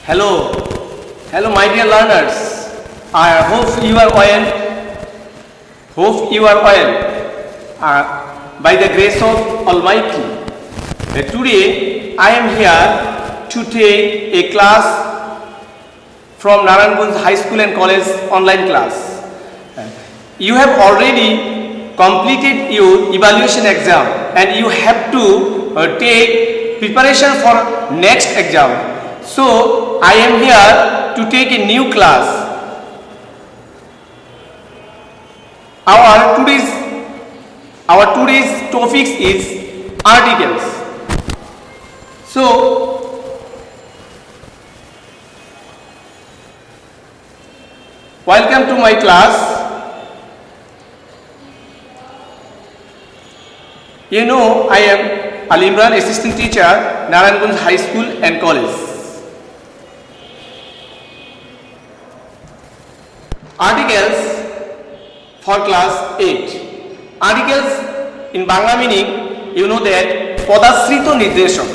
Hello, hello, my dear learners. I hope you are well. Hope you are well. By the grace of Almighty. Today I am here to take a class from Narayanganj High School and College online class. You have already completed your evaluation exam and you have to take preparation for next exam. So I am here to take a new class. Our today's topic is articles. So welcome to my class. You know, I am Al Imran, assistant teacher, Narayanganj High School and College. Articles for class 8. Articles in Bangla meaning, you know that পদাশ্রিত নির্দেশক।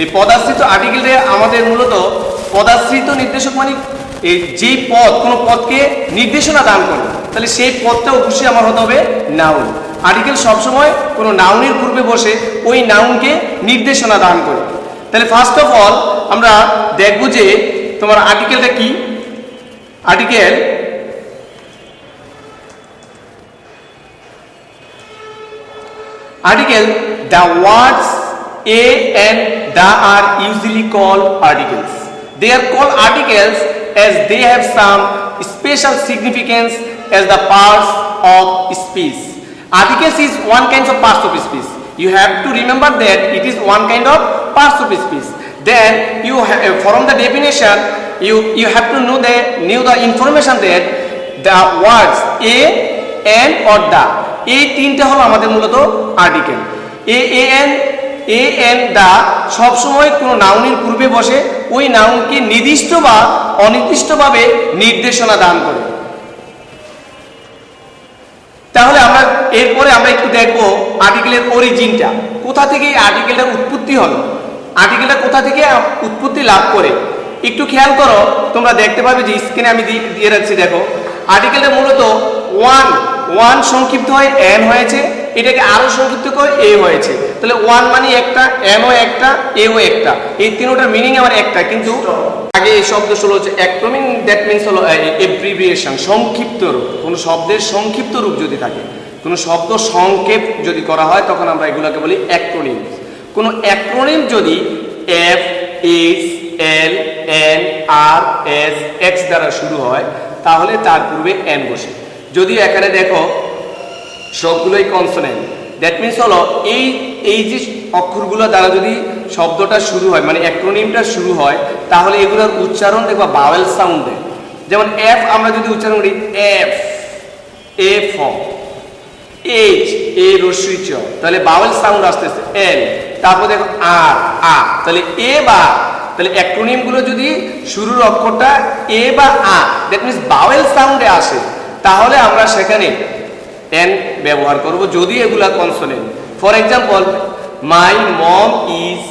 এই পদাশ্রিত আর্টিকেলে আমাদের মূলত পদাশ্রিত নির্দেশক মানে এই যে পদ কোনো পদকে নির্দেশনা দান করে, তাহলে সেই পদটা অবশ্যই আমার হতে হবে নাউন। আর্টিকেল সবসময় কোনো নাউনের পূর্বে বসে ওই নাউনকে নির্দেশনা দান করে। তাহলে ফার্স্ট অফ অল আমরা দেখব যে তোমার আর্টিকেলটা কি। Article, the words a and the are usually called articles. They are called articles as they have some special significance as the parts of speech. Articles is one kind of parts of speech. You have to remember that it is one kind of parts of speech. Then you from the definition you have to know the information that the words a and or the এই তিনটা হলো আমাদের মূলত article. A N দা সবসময় কোনো নাউনের পূর্বে বসে ওই নাউনকে নির্দিষ্ট বা অনির্দিষ্টভাবে নির্দেশনা দান করে। তাহলে এরপরে আমরা একটু দেখব আর্টিকেলের অরিজিনটা, কোথা থেকে এই আর্টিকেলটার উৎপত্তি হলো, আর্টিকেলটা কোথা থেকে উৎপত্তি লাভ করে। একটু খেয়াল করো, তোমরা দেখতে পাবে যে স্ক্রিনে আমি দিয়ে রাখছি, দেখো আর্টিকেলটা মূলত ওয়ান সংক্ষিপ্ত হয় এন হয়েছে, এটাকে আরো সংক্ষিপ্ত করে এ হয়েছে। তাহলে ওয়ান মানে একটা, এনও একটা, এও একটা, এই তিনটার মিনিং আমার একটা, কিন্তু আগে এই শব্দ হচ্ছে অ্যাক্রোনিম, দ্যাট মিনস হলো এব্রিভিয়েশন, সংক্ষিপ্ত রূপ। কোনো শব্দের সংক্ষিপ্ত রূপ যদি থাকে, কোনো শব্দ সংক্ষেপ যদি করা হয় তখন আমরা এগুলোকে বলি অ্যাক্রোনিম। কোনো অ্যাক্রোনিম যদি এফ, এইচ, এল, এন, আর, এস, এক্স দ্বারা শুরু হয় তাহলে তার পূর্বে এন বসে। যদিও এখানে দেখো সবগুলোই কনসোনেন্ট, দ্যাট মিনস হলো এই যে অক্ষরগুলো দ্বারা যদি শব্দটা শুরু হয় মানে অ্যাক্রোনিমটা শুরু হয় তাহলে এগুলোর উচ্চারণ দেখবা বাওয়েল সাউন্ড দেয়। যেমন এফ আমরা যদি উচ্চারণ করি এফ, এ ফ, এইচ, এ রস্যই চ, তাহলে বাওয়েল সাউন্ড আসতেছে এল। তারপর দেখো আর, আ, তাহলে এ বা, তাহলে অ্যাক্রোনিমগুলো যদি শুরুর অক্ষরটা এ বা আ, দ্যাট মিনস বাওয়েল সাউন্ডে আসে তাহলে আমরা সেখানে এন ব্যবহার করব যদি এগুলা consonant. For example, my mom is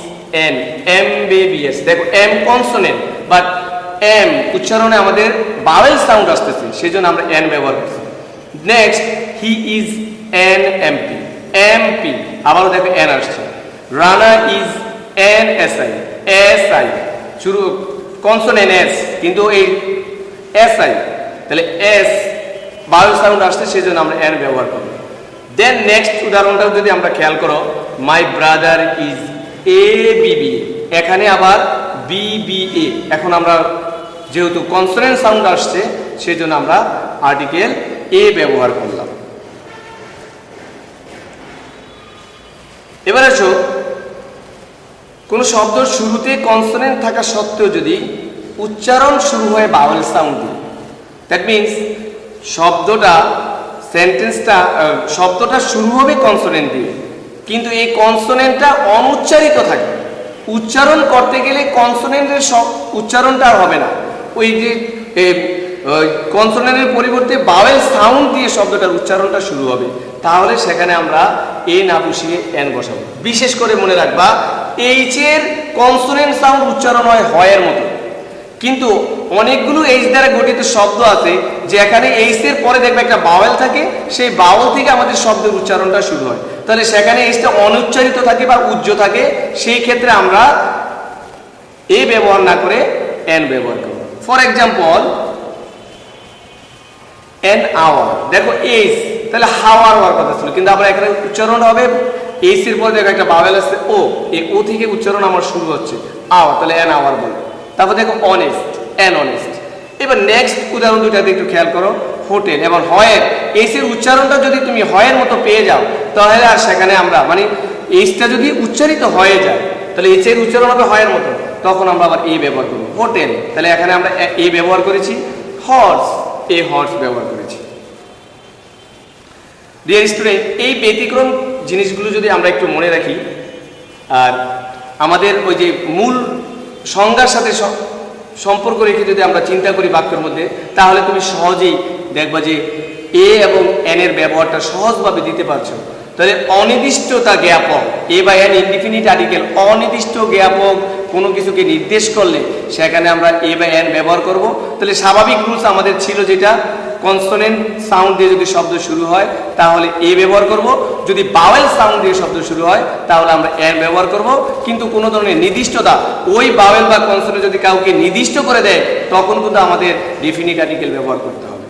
an MBBS, দেখো এম কনসোনেন্ট বাট এম উচ্চারণে আমাদের বাওয়েল সাউন্ড আসতেছে, সেই জন্য আমরা এন ব্যবহার করছি। Next, he is an MP, MP আবারও দেখো এন আসছে। Rana is an SI, SI শুরু কনসোনেন্ট এস, কিন্তু এই এসআই, তাহলে এস বাওয়েল সাউন্ড আসছে সেই জন্য আমরা এন ব্যবহার করব। দেন নেক্সট উদাহরণটা যদি আমরা খেয়াল করো, মাই ব্রাদার ইজ এ বিবি, এখানে আবার বিবিএ, এখন আমরা যেহেতু কনসোনেন্ট সাউন্ড আসছে সেই জন্য আমরা আর্টিকেল এ ব্যবহার করলাম। এবার আসো, কোন শব্দের শুরুতে কনসোনেন্ট থাকা সত্ত্বেও যদি উচ্চারণ শুরু হয় বাওয়েল সাউন্ড দিয়ে, দ্যাট মিনস শব্দটা শুরু হবে কনসোনেন্ট দিয়ে, কিন্তু এই কনসোনেন্টটা অনুচ্চারিত থাকে। উচ্চারণ করতে গেলে কনসোনেন্টের উচ্চারণটা আর হবে না, ওই যে কনসোনেন্টের পরিবর্তে বাওয়েল সাউন্ড দিয়ে শব্দটার উচ্চারণটা শুরু হবে, তাহলে সেখানে আমরা এ না বসিয়ে এন বসাবো। বিশেষ করে মনে রাখবা এইচ এর কনসোনেন্ট সাউন্ড উচ্চারণ হয় হয়ের মতো, কিন্তু অনেকগুলো এইচ দ্বারা গঠিত শব্দ আছে যেখানে এইচ এর পরে দেখবে একটা বাওয়েল থাকে, সেই বাওয়েল থেকে আমাদের শব্দের উচ্চারণটা শুরু হয়। তাহলে সেখানে এইচটা অনুচ্চারিত থাকে বা উজ্জ থাকে, সেই ক্ষেত্রে আমরা এ ব্যবহার না করে এন ব্যবহার করব। ফর এক্সাম্পল এন আওয়ার, দেখো এইচ, তাহলে হাওয়ার হওয়ার কথা ছিল, কিন্তু আমরা এখানে উচ্চারণ হবে এইচ এর পরে দেখো একটা বাওয়েল আছে ও, এই ও থেকে উচ্চারণ আমার শুরু হচ্ছে আওয়ার, তাহলে এন আওয়ার বলে। তারপর দেখো অনেস্ট, এন অনেস্ট। এবার নেক্সট উদাহরণ দুইটাতে একটু খেয়াল করো, হোটেল এবং হয়ের, এইচ এর উচ্চারণটা যদি তুমি হয়ের মতো পেয়ে যাও তাহলে আর সেখানে আমরা মানে এইচটা যদি উচ্চারিত হয়ে যায় তাহলে এইচ এর উচ্চারণ হবে হয়ের মতো, তখন আমরা আবার এ ব্যবহার করব। হোটেল, তাহলে এখানে আমরা এ ব্যবহার করেছি। হর্স, এ হর্স ব্যবহার করেছি। ডিয়ার স্টুডেন্ট, এই ব্যতিক্রম জিনিসগুলো যদি আমরা একটু মনে রাখি আর আমাদের ওই যে মূল সংজ্ঞার সাথে সম্পর্ক রেখে যদি আমরা চিন্তা করি বাক্যের মধ্যে, তাহলে তুমি সহজেই দেখবা যে এ এবং এন এর ব্যবহারটা সহজভাবে দিতে পারছো। তাহলে অনির্দিষ্টতা জ্ঞাপক, এ বা এন ইনডিফিনিট আর্টিকেল, অনির্দিষ্ট জ্ঞাপক কোনো কিছুকে নির্দেশ করলে সেখানে আমরা এ বা এন ব্যবহার করব। তাহলে স্বাভাবিক রুলস আমাদের ছিল যেটা, কনসোনেন্ট সাউন্ড দিয়ে যদি শব্দ শুরু হয় তাহলে এ ব্যবহার করব, যদি বাওয়েল সাউন্ড দিয়ে শব্দ শুরু হয় তাহলে আমরা এন ব্যবহার করব। কিন্তু কোনো ধরনের নির্দিষ্টতা, ওই বাওয়েল বা কনসোনেন্ট যদি কাউকে নির্দিষ্ট করে দেয় তখন কিন্তু আমাদের ডেফিনিট আর্টিকেল ব্যবহার করতে হবে।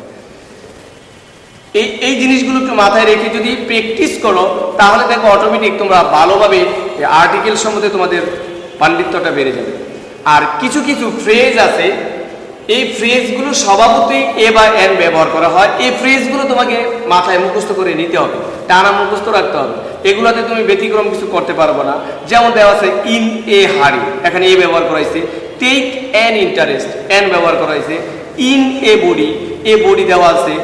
এই জিনিসগুলো একটু মাথায় রেখে যদি প্র্যাকটিস করো তাহলে দেখো অটোমেটিক তোমরা ভালোভাবে আর্টিকেল সম্বন্ধে তোমাদের পাণ্ডিত্যটা বেড়ে যাবে। আর কিছু কিছু ফ্রেজ আছে, এই ফ্রেজগুলো স্বভাবতই এ বা এন ব্যবহার করা হয়। এই ফ্রেজগুলো তোমাকে মাথায় মুখস্থ করে নিতে হবে, টানা মুখস্থ রাখতে হবে। এগুলোতে তুমি ব্যতিক্রম কিছু করতে পারবো না। যেমন দেওয়া আছে ইন এ হারি, এখানে এ ব্যবহার করা হয়েছে। টেক অ্যান ইন্টারেস্ট, এন ব্যবহার করা হয়েছে। In a body, A body দেওয়া আছে।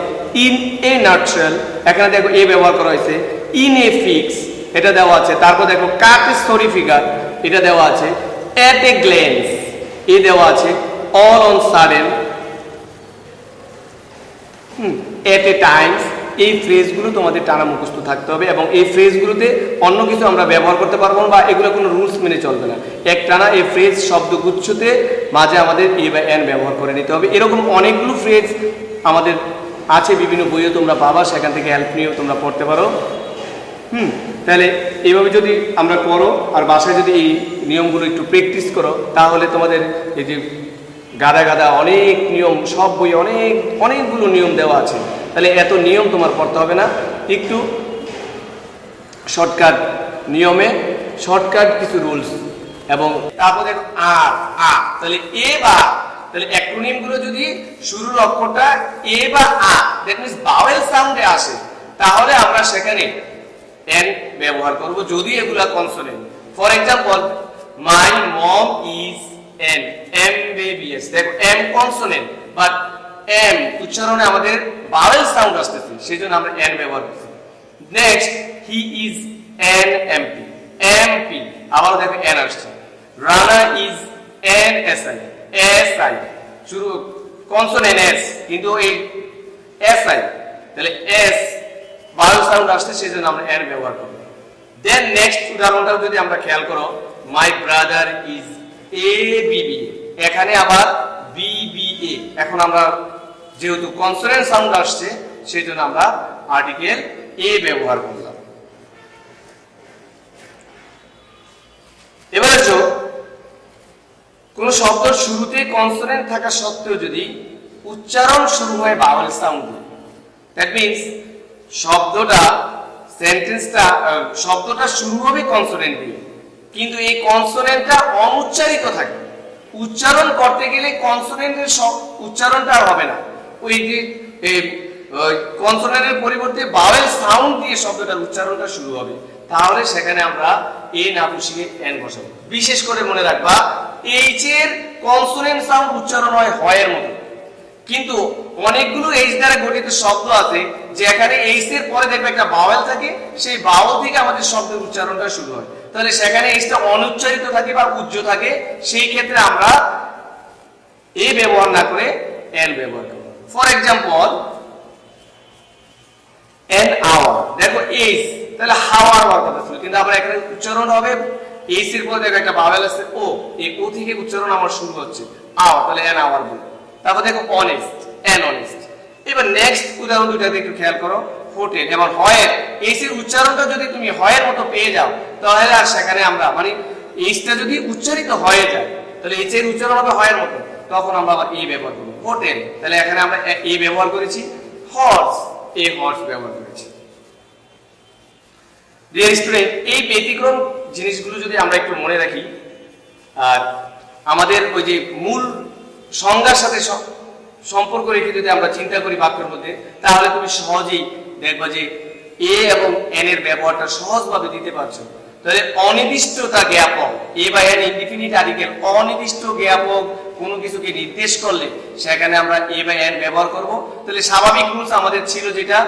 ইন এ নাটশেল, এখানে দেখো এ ব্যবহার করা হয়েছে। ইন এ ফিক্স, এটা দেওয়া আছে। তারপর দেখো কাট এ স্টোরি ফিগার, এটা দেওয়া আছে। অ্যাট এ গ্ল্যান্স, এ দেওয়া আছে। All on sudden, at A Times, এই ফ্রেজগুলো তোমাদের টানা মুখস্থ থাকতে হবে এবং এই ফ্রেজগুলোতে অন্য কিছু আমরা ব্যবহার করতে পারবো না বা এগুলো কোনো রুলস মেনে চলবে না। এক টানা এই ফ্রেজ শব্দগুচ্ছতে মাঝে আমাদের এ বা এন ব্যবহার করে নিতে হবে। এরকম অনেকগুলো ফ্রেজ আমাদের আছে, বিভিন্ন বইও তোমরা পাবা, সেখান থেকে হেল্প নিয়েও তোমরা পড়তে পারো। তাহলে এইভাবে যদি আমরা করো আর বাসায় যদি এই নিয়মগুলো একটু প্র্যাকটিস করো তাহলে তোমাদের এই যে গাদা গাদা অনেক নিয়ম, সব বই অনেকগুলো নিয়ম দেওয়া আছে, তাহলে এত নিয়ম তোমার পড়তে হবে না। একটু শর্টকাট নিয়মে শর্টকাট কিছু রুলস এবং তারপর দেখো আর আ, তাহলে এ বা, তাহলে অ্যাক্রোনিম গুলো যদি শুরুর অক্ষরটা এ বা আ, দ্যাট মিন্স বাওয়েল সাউন্ডে আসে, তাহলে আমরা সেখানে এন ব্যবহার করব যদি এগুলা consonant. For example my mom is an, M বেবিএস, দেখো এম কনসোনেন্ট বাট এম উচ্চারণে আমাদের বাওয়েল সাউন্ড আসতেছে, সেজন্য আমরা এন ব্যবহার করছি। Next he is an MP, MP আবার দেখো এন আসছে। Rana is an SI, SI শুরু কনসোনেন্ট এস, কিন্তু এই এসআই, তাহলে এস বাওয়েল সাউন্ড আসছে, সেজন্য আমরা এন ব্যবহার করব। দেন নেক্সট উদাহরণটা যদি আমরা খেয়াল করো, মাই ব্রাদার ইজ এ বিবি, এখানে আবার বিবিএ, এখন আমরা যেহেতু কনসোনেন্ট সাউন্ড আসছে সেজন্য আমরা আর্টিকেল এ ব্যবহার করলাম। এবারে কোন শব্দ শুরুতে কনসোনেন্ট থাকা সত্ত্বেও যদি উচ্চারণ শুরু হয় বাওয়েল সাউন্ড দিয়ে, দ্যাট মিন্স শব্দটা শুরু হবে কনসোনেন্ট দিয়ে, কিন্তু এই কনসোনেন্টটা অনুচ্চারিত থাকে। উচ্চারণ করতে গেলে কনসোনেন্টের উচ্চারণটা আর হবে না, ওই যে কনসোনেন্টের পরিবর্তে বাওয়েল সাউন্ড দিয়ে শব্দটার উচ্চারণটা শুরু হবে, তাহলে সেখানে আমরা এ না বসিয়ে এন বসাবো। বিশেষ করে মনে রাখবা এইচ এর কনসোনেন্ট সাউন্ড উচ্চারণ হয় হয়ের মতো, কিন্তু অনেকগুলো এইচ দ্বারা গঠিত শব্দ আছে যেখানে এইচ এর পরে দেখবে একটা বাওয়েল থাকে, সেই বাওয়েল থেকে আমাদের শব্দের উচ্চারণটা শুরু হয়, তাহলে সেখানে এইচটা অনুচ্চারিত থাকে বা উজ্জ থাকে, সেই ক্ষেত্রে আমরা এ ব্যবহার না করে এন ব্যবহার করব। ফর এক্সাম্পল এন আওয়ার, দেখো এইচ, তাহলে হাওয়ার হওয়ার কথা ছিল, কিন্তু আমরা এখানে উচ্চারণ হবে এইচ এর পরে দেখো একটা ভাওয়েল আছে ও, এই ও থেকে উচ্চারণ আমার শুরু হচ্ছে আও, তাহলে এন আওয়ার বল। তারপর দেখো অনেস্ট, এন অনেস্ট। এবার নেক্সট উদাহরণ দুটাতে একটু খেয়াল করো, হোটেল। এবার হয়ের এইচ এর উচ্চারণটা যদি তুমি হয়ের মতো পেয়ে যাও, তাহলে আর সেখানে আমরা মানে এইচটা যদি উচ্চারিত হয়ে যায়, তাহলে এইচ এর উচ্চারণ হবে হয়ের মতো, তখন আমরা আবার এ ব্যবহার করব। হোটেল, তাহলে এখানে আমরা এ ব্যবহার করেছি। হর্স, এ হর্স ব্যবহার করেছি। ডিয়ার স্টুডেন্ট, এই ব্যতিক্রম জিনিসগুলো যদি আমরা একটু মনে রাখি আর আমাদের ওই যে মূল সংজ্ঞার সাথে সম্পর্ক রেখে যদি আমরা চিন্তা করি বাক্যের মধ্যে, তাহলে তুমি সহজেই দেখবা যে এ এবং এন এর ব্যবহারটা সহজভাবে দিতে পারছো। তাহলে অনির্দিষ্টতা জ্ঞাপক, এ বা এন ইনডিফিনিট আর্টিকেল, অনির্দিষ্ট জ্ঞাপক কোনো কিছুকে নির্দেশ করলে সেখানে আমরা এ বা এন ব্যবহার করব। তাহলে স্বাভাবিক রুলস আমাদের ছিল যেটা,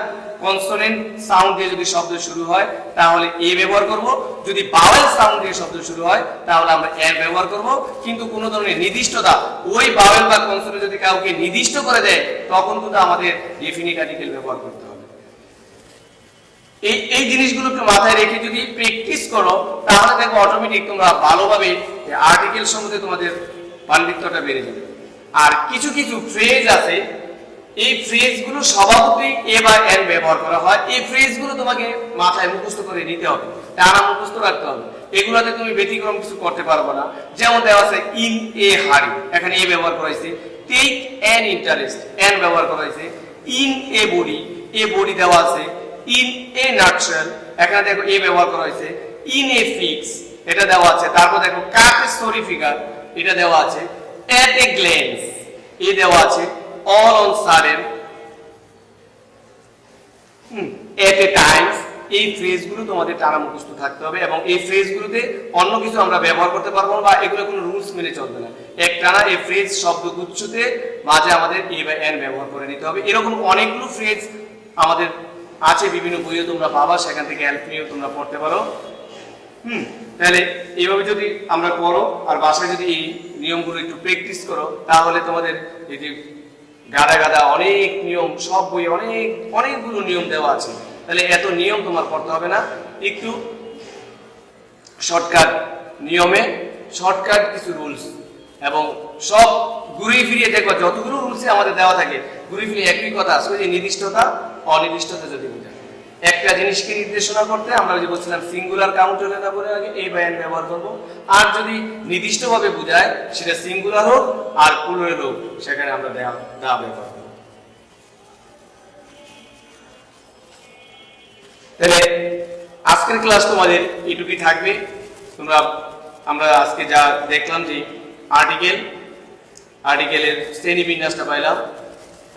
কনসোনেন্ট সাউন্ড দিয়ে যদি শব্দ শুরু হয় তাহলে এ ব্যবহার করব, যদি ভাওয়েল সাউন্ড দিয়ে শব্দ শুরু হয় তাহলে আমরা এন ব্যবহার করব। কিন্তু কোনো ধরনের নির্দিষ্টতা, ওই ভাওয়েল বা কনসোনেন্ট যদি কাউকে নির্দিষ্ট করে দেয় তখন কিন্তু আমাদের ডেফিনিট আর্টিকেল ব্যবহার করতে হবে। এই জিনিসগুলো একটু মাথায় রেখে যদি প্র্যাকটিস করো তাহলে দেখো অটোমেটিক তোমরা ভালোভাবে আর্টিকেল সম্বন্ধে তোমাদের পাণ্ডিত্যটা বেড়ে যাবে। আর কিছু কিছু ফ্রেজ আছে, এই ফ্রেজগুলো স্বভাবতই এ বা এন ব্যবহার করা হয়। এই ফ্রেজগুলো তোমাকে মাথায় মুখস্থ করে নিতে হবে, টানা মুখস্থ রাখতে হবে। এগুলোতে তুমি ব্যতিক্রম কিছু করতে পারবে না। যেমন দেওয়া আছে ইন এ হারি, এখানে এ ব্যবহার করা হয়েছে। টেক অ্যান ইন্টারেস্ট, এন ব্যবহার করা হয়েছে। In a body, A body দেওয়া আছে। ইন এ নাটশেল, এখানে দেখো এ ব্যবহার করা হয়েছে। ইন এ ফিক্স, এটা দেওয়া আছে। তারপর দেখো কাট এ সরি ফিগার, এটা দেওয়া আছে। এট এ গ্ল্যান্স, এ দেওয়া আছে। all on sudden, at a times, এই ফ্রেজগুলো তোমাদের টানা মুখস্থ থাকতে হবে এবং এই ফ্রেজগুলোতে অন্য কিছু আমরা ব্যবহার করতে পারবো না বা এগুলো কোনো রুলস মেনে চলবে না। একটানা এই ফ্রেজ শব্দগুচ্ছতে মাঝে আমাদের এ বা এন ব্যবহার করে নিতে হবে। এরকম অনেকগুলো ফ্রেজ আমাদের আছে, বিভিন্ন বইয়ে তোমরা পাবা, সেখান থেকে হেল্প নিয়েও তোমরা পড়তে পারো। তাহলে এইভাবে যদি আমরা করো আর বাসায় যদি এই নিয়মগুলো একটু প্র্যাকটিস করো তাহলে তোমাদের এই যে গাদা গাদা অনেক নিয়ম, সব বই অনেকগুলো নিয়ম দেওয়া আছে, তাহলে এত নিয়ম তোমার করতে হবে না। একটু শর্টকাট নিয়মে শর্টকাট কিছু রুলস এবং সব ঘুরিয়ে ফিরিয়ে দেখবা যতগুলো রুলসে আমাদের দেওয়া থাকে ঘুরিয়ে ফিরিয়ে একই কথা আছে, যে নির্দিষ্টতা অনির্দিষ্টতা যদি বোঝায়। একটা জিনিসকে নির্দেশনা করতে আমরা যে বলছিলাম সিঙ্গুলার কাউন্টারে তারপরে আগে এ বা এন ব্যবহার করব। আর যদি নির্দিষ্টভাবে বোঝায় সেটা সিঙ্গুলার হোক আর প্লুরাল হোক সেখানে আমরা দা ব্যবহার করব। তাহলে আজকের ক্লাস তোমাদের এটুকুই থাকবে। আমরা আজকে যা দেখলাম যে আর্টিকেলের শ্রেণী বিন্যাসটা পাইলাম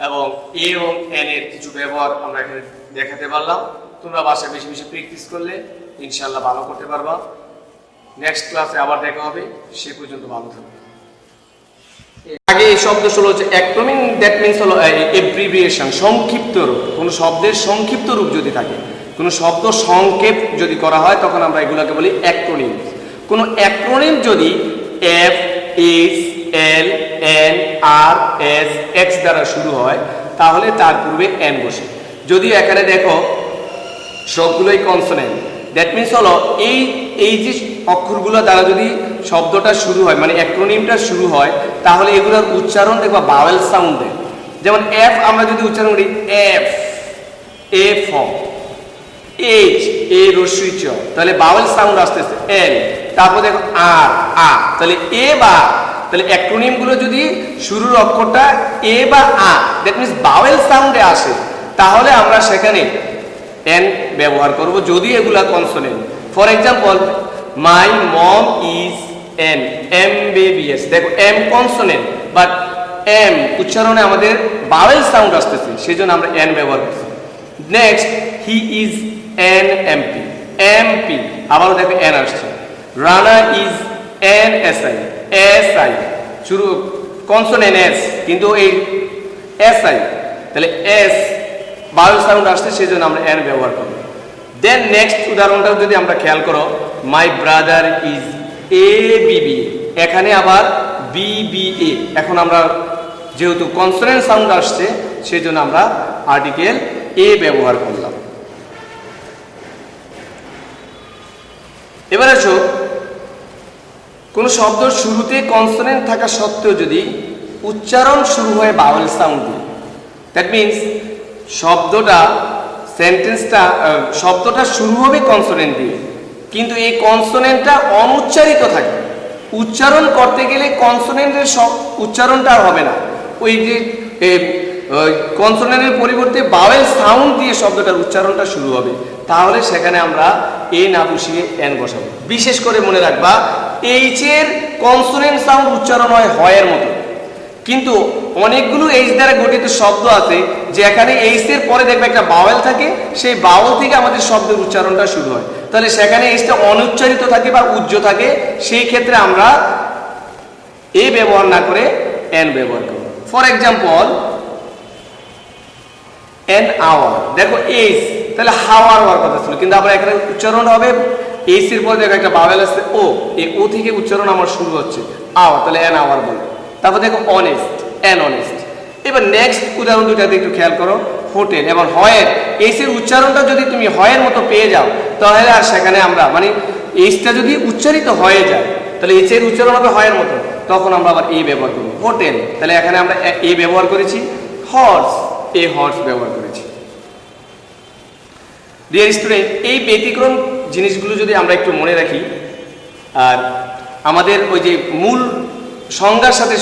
এবং এ এবং এন এর কিছু ব্যবহার আমরা এখানে দেখাতে পারলাম। তোমরা বাসায় বেশি বেশি প্র্যাকটিস করলে ইনশাআল্লাহ ভালো করতে পারবা। নেক্সট ক্লাসে আবার দেখা হবে, সে পর্যন্ত ভালো থাকবে। আগে এই শব্দ হচ্ছে অ্যাক্রোনিম, দ্যাট মিন্স হলো এব্রিভিয়েশন, সংক্ষিপ্ত রূপ। কোনো শব্দের সংক্ষিপ্ত রূপ যদি থাকে, কোনো শব্দ সংক্ষেপ যদি করা হয় তখন আমরা এগুলোকে বলি অ্যাক্রোনিম। কোনো অ্যাক্রোনিম যদি এফ, এইচ, এল, এন, আর, এস, এক্স দ্বারা শুরু হয় তাহলে তার পূর্বে এন বসে। যদি এখানে দেখো সবগুলোই কনসোনেন্ট, দ্যাট মিন্স হলো এই যে অক্ষরগুলো দ্বারা যদি শব্দটা শুরু হয় মানে অ্যাক্রোনিমটা শুরু হয় তাহলে এগুলোর উচ্চারণ দেখবা ভাওয়েল সাউন্ড দেয়। যেমন এফ আমরা যদি উচ্চারণ করি এফ, এ ফ, এইচ, এ রস্যই চ, তাহলে ভাওয়েল সাউন্ড আসতেছে এল। তারপর দেখো আর, আ, তাহলে এ বা, তাহলে অ্যাক্রোনিম গুলো যদি শুরুর অক্ষরটা এ বা আ দ্যাট মিন্স ভাওয়েল সাউন্ডে আসে তাহলে আমরা সেখানে এন ব্যবহার করব যদি এগুলা consonant. For example my mom is an MBBS, দেখো এম কনসোনেন্ট বাট এম উচ্চারণে আমাদের ভাওয়েল সাউন্ড আসতেছে সেজন্য আমরা এন ব্যবহার করছি। Next he is an MP, MP আবারও দেখো এন আসছে। Rana is an SI, SI শুরু কনসোনেন্ট এস কিন্তু এই এসআই, তাহলে এস ভাওয়েল সাউন্ড আসছে সেজন্য আমরা এন ব্যবহার করব। দেন নেক্সট উদাহরণটা যদি আমরা খেয়াল করো মাই ব্রাদার ইজ এ বিবি, এখানে আবার বিবিএ, এখন আমরা যেহেতু কনসোনেন্ট সাউন্ড আসছে সেজন্য আমরা আর্টিকেল এ ব্যবহার করলাম। এবার আসো কোনো শব্দ শুরুতে কনসোনেন্ট থাকা সত্ত্বেও যদি উচ্চারণ শুরু হয় ভাওয়েল সাউন্ড দিয়ে, দ্যাট মিনস শব্দটা শুরু হবে কনসোনেন্ট দিয়ে, কিন্তু এই কনসোনেন্টটা অনুচ্চারিত থাকবে। উচ্চারণ করতে গেলে কনসোনেন্টের উচ্চারণটা আর হবে না, ওই যে কনসোনেন্টের পরিবর্তে ভাওয়েল সাউন্ড দিয়ে শব্দটার উচ্চারণটা শুরু হবে, তাহলে সেখানে আমরা এ না বসিয়ে এন বসাবো। বিশেষ করে মনে রাখবা, এইচ এর কনসোনেন্ট সাউন্ড উচ্চারণ হয় হয়ের মতো, কিন্তু অনেকগুলো এইচ দ্বারা গঠিত শব্দ আছে যেখানে এইচ এর পরে দেখবে একটা ভাওয়েল থাকে, সেই ভাওয়েল থেকে আমাদের শব্দের উচ্চারণটা শুরু হয়, তাহলে সেখানে এইচটা অনুচ্চারিত থাকে বা উজ্জ থাকে, সেই ক্ষেত্রে আমরা এ ব্যবহার না করে এন ব্যবহার করব। ফর এক্সাম্পল, এন আওয়ার, দেখো এইচ, তাহলে হাওয়ার হওয়ার কথা ছিল, কিন্তু আবার এখানে উচ্চারণ হবে এইচ এর পরে দেখো একটা ভাওয়েল আছে ও, এই ও থেকে উচ্চারণ আমার শুরু হচ্ছে আওয়ার, তাহলে এন আওয়ার বলবো। তারপর দেখো অনেস্ট, এন অনেস্ট। এবার নেক্সট উদাহরণ দুটাতে একটু খেয়াল করো, হোটেল এবং হয়ের, এইচ এর উচ্চারণটা যদি তুমি হয়ের মতো পেয়ে যাও, তাহলে আর সেখানে আমরা মানে এইচটা যদি উচ্চারিত হয়ে যায়, তাহলে এইচ এর উচ্চারণ হবে হয়ের মতো, তখন আমরা আবার এ ব্যবহার করবো। হোটেল, তাহলে এখানে আমরা এ ব্যবহার করেছি। হর্স, এ হর্স ব্যবহার করেছি। ডিয়ার স্টুডেন্ট, এই ব্যতিক্রম জিনিসগুলো যদি আমরা একটু মনে রাখি আর আমাদের ওই যে মূল সংজ্ঞার সাথে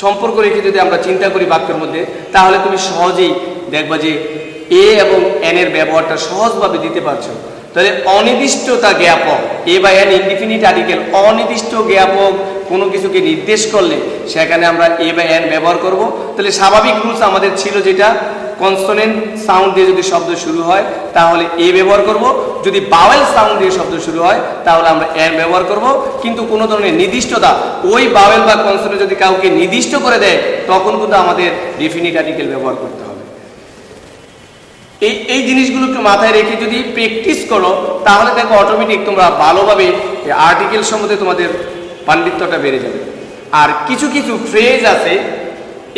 সম্পর্ক রেখে যদি আমরা চিন্তা করি বাক্যের মধ্যে, তাহলে তুমি সহজেই দেখবা যে এ এবং এন এর ব্যবহারটা সহজভাবে দিতে পারছো। তাহলে অনির্দিষ্টতা জ্ঞাপক, এ বা এন ইনডিফিনিট আর্টিকেল, অনির্দিষ্ট জ্ঞাপক কোনো কিছুকে নির্দেশ করলে সেখানে আমরা এ বা এন ব্যবহার করব। তাহলে স্বাভাবিক রুলস আমাদের ছিল যেটা, কনসোনেন্ট সাউন্ড দিয়ে যদি শব্দ শুরু হয় তাহলে এ ব্যবহার করব, যদি ভাওয়েল সাউন্ড দিয়ে শব্দ শুরু হয় তাহলে আমরা এন ব্যবহার করব। কিন্তু কোনো ধরনের নির্দিষ্টতা, ওই ভাওয়েল বা কনসোনেন্ট যদি কাউকে নির্দিষ্ট করে দেয় তখন কিন্তু আমাদের ডেফিনিট আর্টিকেল ব্যবহার করতে হবে। এই জিনিসগুলো একটু মাথায় রেখে যদি প্র্যাকটিস করো তাহলে দেখো অটোমেটিক তোমরা ভালোভাবে আর্টিকেল সম্বন্ধে তোমাদের পাণ্ডিত্যটা বেড়ে যাবে। আর কিছু কিছু ফ্রেজ আছে,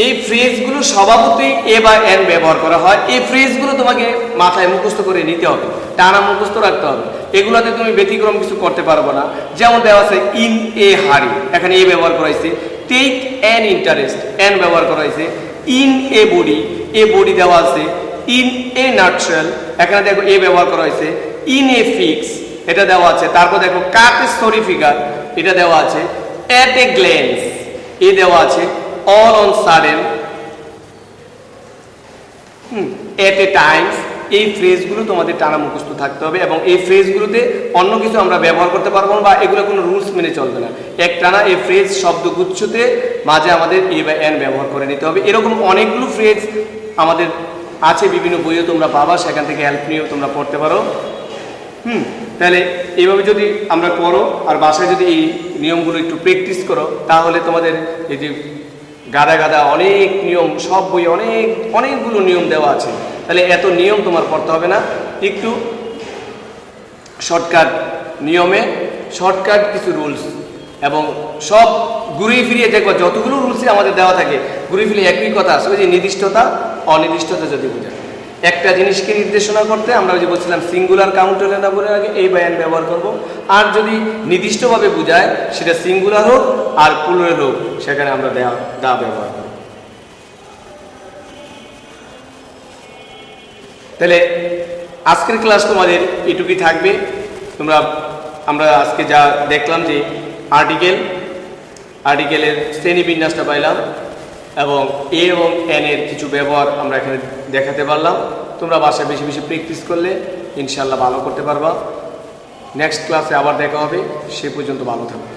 এই ফ্রেজগুলো স্বভাবতই এ বা এন ব্যবহার করা হয়, এই ফ্রেজগুলো তোমাকে মাথায় মুখস্থ করে নিতে হবে, টানা মুখস্থ রাখতে হবে, এগুলোতে তুমি ব্যতিক্রম কিছু করতে পারবো না। যেমন দেওয়া আছে ইন এ হারি, এখানে এ ব্যবহার করা হয়েছে। টেক অ্যান ইন্টারেস্ট, এন ব্যবহার করা হয়েছে। In a body, A body দেওয়া আছে। ইন এ নাটশেল, এখানে দেখো এ ব্যবহার করা হয়েছে। ইন এ ফিক্স, এটা দেওয়া আছে। তারপর দেখো কাট এ স্টোরি ফিগার, এটা দেওয়া আছে। অ্যাট এ গ্ল্যান্স, এ দেওয়া আছে। All on sudden, at A Times, এই ফ্রেজগুলো তোমাদের টানা মুখস্থ থাকতে হবে এবং এই ফ্রেজগুলোতে অন্য কিছু আমরা ব্যবহার করতে পারবো না বা এগুলো কোনো রুলস মেনে চলবে না। এক টানা এই ফ্রেজ শব্দগুচ্ছতে মাঝে আমাদের এ বা এন ব্যবহার করে নিতে হবে। এরকম অনেকগুলো ফ্রেজ আমাদের আছে, বিভিন্ন বইও তোমরা পাবা, সেখান থেকে হেল্প নিয়েও তোমরা পড়তে পারো। তাহলে এইভাবে যদি আমরা করো আর বাসায় যদি এই নিয়মগুলো একটু প্র্যাকটিস করো তাহলে তোমাদের এই যে গাদা গাদা অনেক নিয়ম, সব বই অনেকগুলো নিয়ম দেওয়া আছে, তাহলে এত নিয়ম তোমার পড়তে হবে না। একটু শর্টকাট নিয়মে শর্টকাট কিছু রুলস এবং সব ঘুরিয়ে ফিরিয়ে দেখবো যতগুলো রুলসই আমাদের দেওয়া থাকে ঘুরিয়ে ফিরিয়ে একই কথা আছে, ওই যে নির্দিষ্টতা অনির্দিষ্টতা যদি বোঝায়। একটা জিনিসকে নির্দেশনা করতে আমরা যে বলছিলাম সিঙ্গুলার কাউন্টারে না বলে আগে এই বা এন ব্যবহার করব, আর যদি নির্দিষ্টভাবে বোঝায় সেটা সিঙ্গুলার হোক আর প্লুরাল হোক সেখানে আমরা দা ব্যবহার করব। তাহলে আজকের ক্লাস তোমাদের এটুকুই থাকবে। আমরা আজকে যা দেখলাম যে আর্টিকেলের শ্রেণীবিন্যাসটা পাইলাম এবং এ এবং এন এর কিছু ব্যবহার আমরা এখানে দেখাতে পারলাম। তোমরা বাসায় বেশি বেশি প্র্যাকটিস করলে ইনশাল্লাহ ভালো করতে পারবা। নেক্সট ক্লাসে আবার দেখা হবে, সে পর্যন্ত ভালো থাকবে।